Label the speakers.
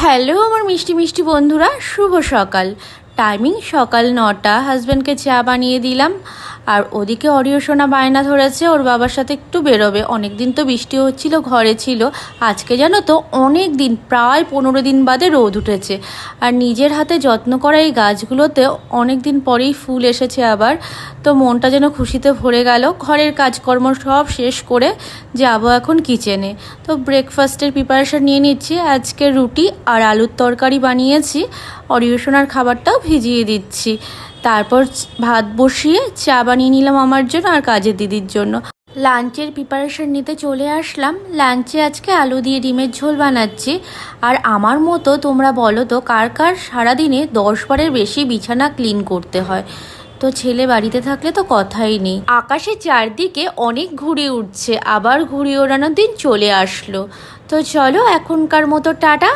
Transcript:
Speaker 1: Hello আমার মিষ্টি মিষ্টি বন্ধুরা, শুভ সকাল। টাইমিং সকাল 9টা। হাজব্যান্ডকে চা বানিয়ে দিলাম, আর ওদিকে অরিও সোনা বায়না ধরেছে ওর বাবার সাথে একটু বেরোবে। অনেক দিন তো বৃষ্টি হচ্ছিল, ঘরে ছিল। আজকে জানো তো অনেক দিন, প্রায় 15 দিন বাদে রোদ উঠেছে। আর নিজের হাতে যত্ন করা এই গাছগুলোতে অনেক দিন পরেই ফুল এসেছে আবার। তো মনটা যেন খুশিতে ভরে গেল। ঘরের কাজকর্ম সব শেষ করে যাবো এখন কিচেনে। তো ব্রেকফাস্টের প্রিপারেশন নিয়ে নিচ্ছি। আজকে রুটি আর আলুর তরকারি বানিয়েছি, অরিও সোনার খাবারটাও ভিজিয়ে দিচ্ছি। তারপর ভাত বসিয়ে চা বানিয়ে নিলাম আমার জন্য আর কাজের দিদির জন্য। লাঞ্চের প্রিপারেশন নিতে চলে আসলাম। লাঞ্চে আজকে আলু দিয়ে ডিমের ঝোল বানাচ্ছি। আর আমার মতো তোমরা বলো তো কার কার সারাদিনে 10 বারের বেশি বিছানা ক্লিন করতে হয়। তো ছেলে বাড়িতে থাকলে তো কথাই নেই। আকাশে চারদিকে অনেক ঘুড়ি উঠছে, আবার ঘুড়ি ওড়ানোর দিন চলে আসলো। তো চলো এখনকার মতো টাটা।